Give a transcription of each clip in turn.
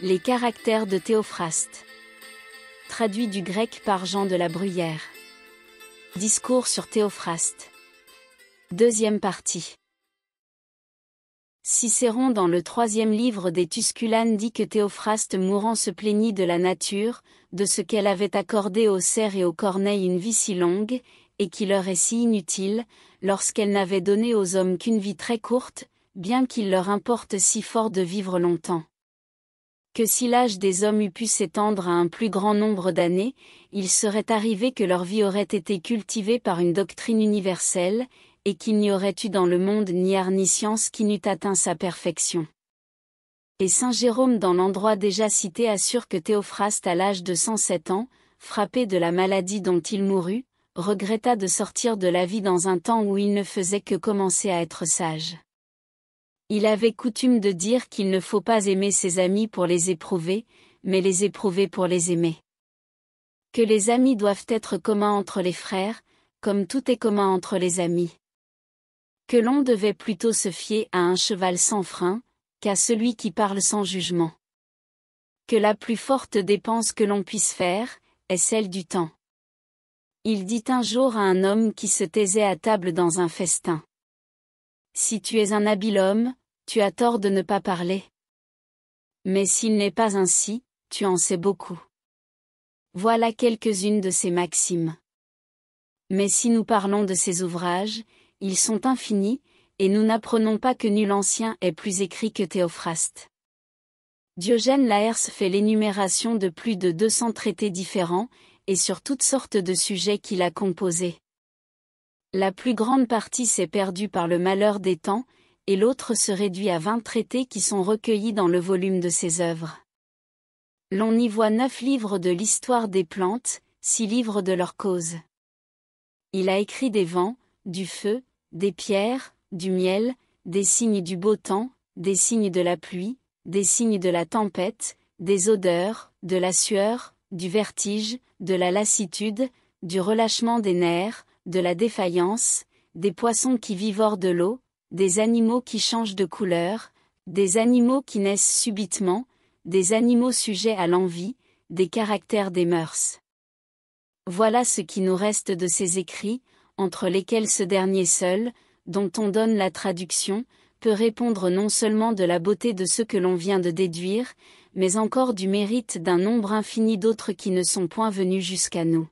Les caractères de Théophraste. Traduit du grec par Jean de la Bruyère. Discours sur Théophraste. Deuxième partie. Cicéron dans le 3e livre des Tusculanes dit que Théophraste mourant se plaignit de la nature, de ce qu'elle avait accordé aux cerfs et aux corneilles une vie si longue, et qui leur est si inutile, lorsqu'elle n'avait donné aux hommes qu'une vie très courte, bien qu'il leur importe si fort de vivre longtemps. Que si l'âge des hommes eût pu s'étendre à un plus grand nombre d'années, il serait arrivé que leur vie aurait été cultivée par une doctrine universelle, et qu'il n'y aurait eu dans le monde ni art ni science qui n'eût atteint sa perfection. Et saint Jérôme dans l'endroit déjà cité assure que Théophraste à l'âge de 107 ans, frappé de la maladie dont il mourut, regretta de sortir de la vie dans un temps où il ne faisait que commencer à être sage. Il avait coutume de dire qu'il ne faut pas aimer ses amis pour les éprouver, mais les éprouver pour les aimer. Que les amis doivent être communs entre les frères, comme tout est commun entre les amis. Que l'on devait plutôt se fier à un cheval sans frein, qu'à celui qui parle sans jugement. Que la plus forte dépense que l'on puisse faire, est celle du temps. Il dit un jour à un homme qui se taisait à table dans un festin. Si tu es un habile homme, tu as tort de ne pas parler. Mais s'il n'est pas ainsi, tu en sais beaucoup. Voilà quelques-unes de ces maximes. Mais si nous parlons de ces ouvrages, ils sont infinis, et nous n'apprenons pas que nul ancien ait plus écrit que Théophraste. Diogène Laërce fait l'énumération de plus de 200 traités différents, et sur toutes sortes de sujets qu'il a composés. La plus grande partie s'est perdue par le malheur des temps, et l'autre se réduit à 20 traités qui sont recueillis dans le volume de ses œuvres. L'on y voit 9 livres de l'histoire des plantes, 6 livres de leur cause. Il a écrit des vents, du feu, des pierres, du miel, des signes du beau temps, des signes de la pluie, des signes de la tempête, des odeurs, de la sueur, du vertige, de la lassitude, du relâchement des nerfs, de la défaillance, des poissons qui vivent hors de l'eau, des animaux qui changent de couleur, des animaux qui naissent subitement, des animaux sujets à l'envie, des caractères des mœurs. Voilà ce qui nous reste de ces écrits, entre lesquels ce dernier seul, dont on donne la traduction, peut répondre non seulement de la beauté de ce que l'on vient de déduire, mais encore du mérite d'un nombre infini d'autres qui ne sont point venus jusqu'à nous.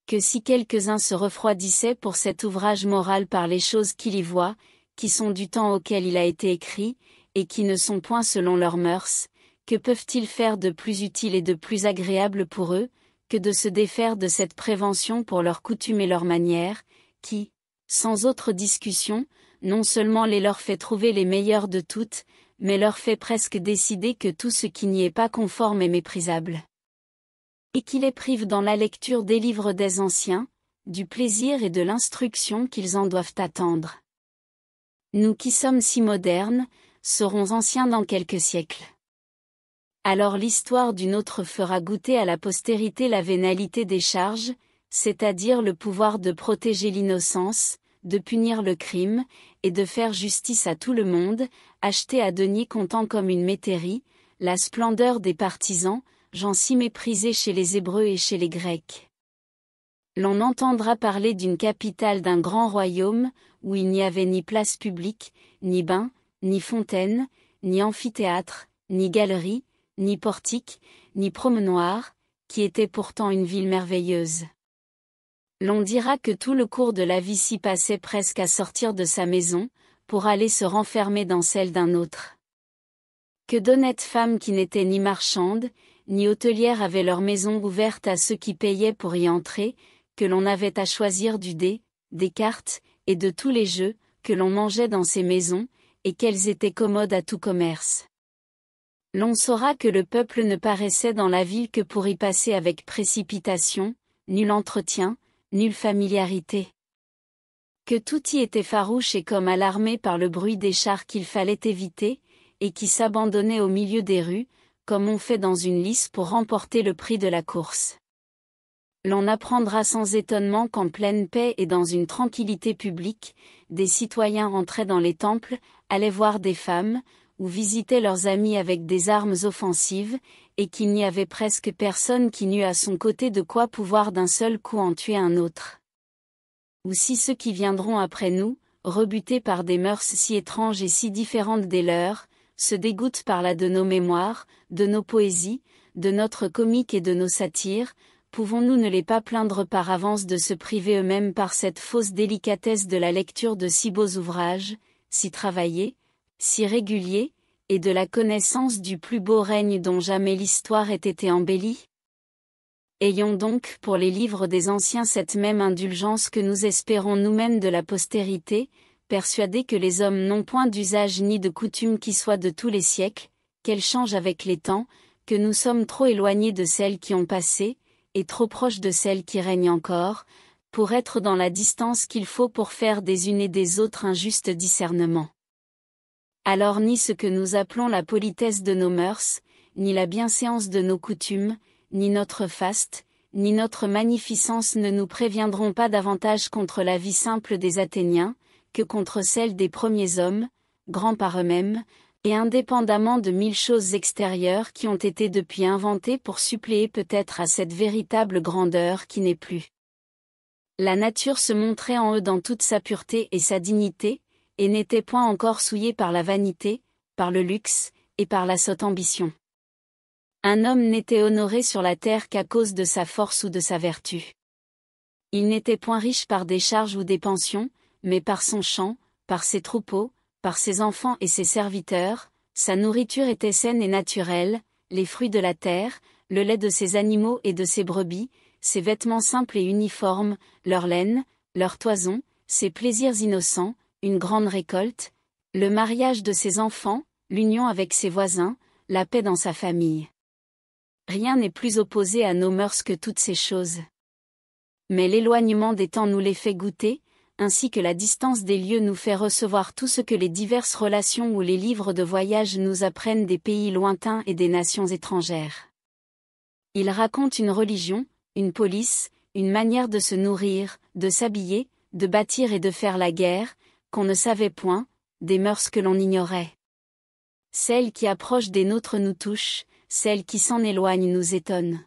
Que si quelques-uns se refroidissaient pour cet ouvrage moral par les choses qu'il y voit, qui sont du temps auquel il a été écrit, et qui ne sont point selon leurs mœurs, que peuvent-ils faire de plus utile et de plus agréable pour eux, que de se défaire de cette prévention pour leurs coutumes et leurs manières, qui, sans autre discussion, non seulement les leur fait trouver les meilleures de toutes, mais leur fait presque décider que tout ce qui n'y est pas conforme est méprisable. Et qui les prive dans la lecture des livres des anciens, du plaisir et de l'instruction qu'ils en doivent attendre. Nous qui sommes si modernes, serons anciens dans quelques siècles. Alors l'histoire d'une autre fera goûter à la postérité la vénalité des charges, c'est-à-dire le pouvoir de protéger l'innocence, de punir le crime, et de faire justice à tout le monde, acheté à denier comptant comme une métairie, la splendeur des partisans, gens si méprisés chez les Hébreux et chez les Grecs. L'on entendra parler d'une capitale d'un grand royaume, où il n'y avait ni place publique, ni bain, ni fontaine, ni amphithéâtre, ni galerie, ni portique, ni promenoir, qui était pourtant une ville merveilleuse. L'on dira que tout le cours de la vie s'y passait presque à sortir de sa maison, pour aller se renfermer dans celle d'un autre. Que d'honnêtes femmes qui n'étaient ni marchandes, ni hôtelières avaient leur maison ouverte à ceux qui payaient pour y entrer, que l'on avait à choisir du dé, des cartes, et de tous les jeux, que l'on mangeait dans ces maisons, et qu'elles étaient commodes à tout commerce. L'on saura que le peuple ne paraissait dans la ville que pour y passer avec précipitation, nul entretien, nulle familiarité. Que tout y était farouche et comme alarmé par le bruit des chars qu'il fallait éviter, et qui s'abandonnaient au milieu des rues, comme on fait dans une lice pour remporter le prix de la course. L'on apprendra sans étonnement qu'en pleine paix et dans une tranquillité publique, des citoyens entraient dans les temples, allaient voir des femmes, ou visitaient leurs amis avec des armes offensives, et qu'il n'y avait presque personne qui n'eût à son côté de quoi pouvoir d'un seul coup en tuer un autre. Ou si ceux qui viendront après nous, rebutés par des mœurs si étranges et si différentes des leurs, se dégoûtent par là de nos mémoires, de nos poésies, de notre comique et de nos satires, pouvons-nous ne les pas plaindre par avance de se priver eux-mêmes par cette fausse délicatesse de la lecture de si beaux ouvrages, si travaillés, si réguliers, et de la connaissance du plus beau règne dont jamais l'histoire ait été embellie? Ayons donc pour les livres des anciens cette même indulgence que nous espérons nous-mêmes de la postérité, persuadés que les hommes n'ont point d'usage ni de coutume qui soit de tous les siècles, qu'elles changent avec les temps, que nous sommes trop éloignés de celles qui ont passé, et trop proches de celles qui règnent encore, pour être dans la distance qu'il faut pour faire des unes et des autres un juste discernement. Alors ni ce que nous appelons la politesse de nos mœurs, ni la bienséance de nos coutumes, ni notre faste, ni notre magnificence ne nous préviendront pas davantage contre la vie simple des Athéniens, que contre celle des premiers hommes, grands par eux-mêmes, et indépendamment de 1000 choses extérieures qui ont été depuis inventées pour suppléer peut-être à cette véritable grandeur qui n'est plus. La nature se montrait en eux dans toute sa pureté et sa dignité, et n'était point encore souillée par la vanité, par le luxe, et par la sotte ambition. Un homme n'était honoré sur la terre qu'à cause de sa force ou de sa vertu. Il n'était point riche par des charges ou des pensions, mais par son champ, par ses troupeaux, par ses enfants et ses serviteurs, sa nourriture était saine et naturelle, les fruits de la terre, le lait de ses animaux et de ses brebis, ses vêtements simples et uniformes, leur laine, leur toison, ses plaisirs innocents, une grande récolte, le mariage de ses enfants, l'union avec ses voisins, la paix dans sa famille. Rien n'est plus opposé à nos mœurs que toutes ces choses. Mais l'éloignement des temps nous les fait goûter, ainsi que la distance des lieux nous fait recevoir tout ce que les diverses relations ou les livres de voyage nous apprennent des pays lointains et des nations étrangères. Ils racontent une religion, une police, une manière de se nourrir, de s'habiller, de bâtir et de faire la guerre, qu'on ne savait point, des mœurs que l'on ignorait. Celles qui approchent des nôtres nous touchent, celles qui s'en éloignent nous étonnent.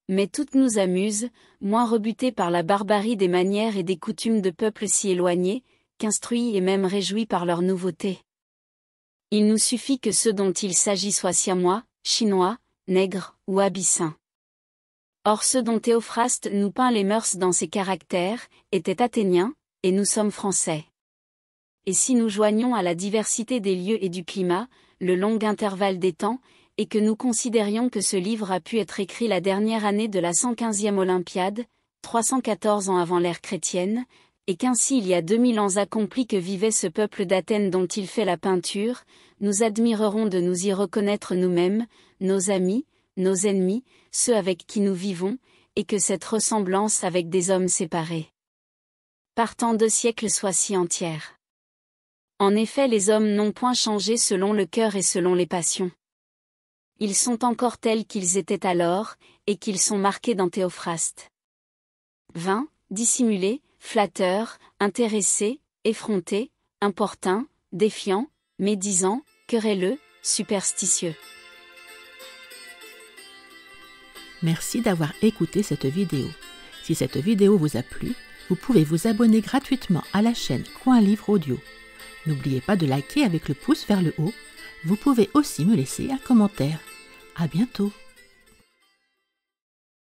Mais toutes nous amusent, moins rebutées par la barbarie des manières et des coutumes de peuples si éloignés, qu'instruits et même réjouis par leur nouveauté. Il nous suffit que ceux dont il s'agit soient siamois, chinois, nègres ou abyssins. Or ceux dont Théophraste nous peint les mœurs dans ses caractères, étaient athéniens, et nous sommes français. Et si nous joignons à la diversité des lieux et du climat, le long intervalle des temps, et que nous considérions que ce livre a pu être écrit la dernière année de la 115e Olympiade, 314 ans avant l'ère chrétienne, et qu'ainsi il y a 2000 ans accompli que vivait ce peuple d'Athènes dont il fait la peinture, nous admirerons de nous y reconnaître nous-mêmes, nos amis, nos ennemis, ceux avec qui nous vivons, et que cette ressemblance avec des hommes séparés par tant de siècles soit si entière. En effet, les hommes n'ont point changé selon le cœur et selon les passions. Ils sont encore tels qu'ils étaient alors, et qu'ils sont marqués dans Théophraste. Vains, dissimulés, flatteurs, intéressés, effrontés, importuns, défiants, médisants, querelleux, superstitieux. Merci d'avoir écouté cette vidéo. Si cette vidéo vous a plu, vous pouvez vous abonner gratuitement à la chaîne Coin Livre Audio. N'oubliez pas de liker avec le pouce vers le haut. Vous pouvez aussi me laisser un commentaire. À bientôt.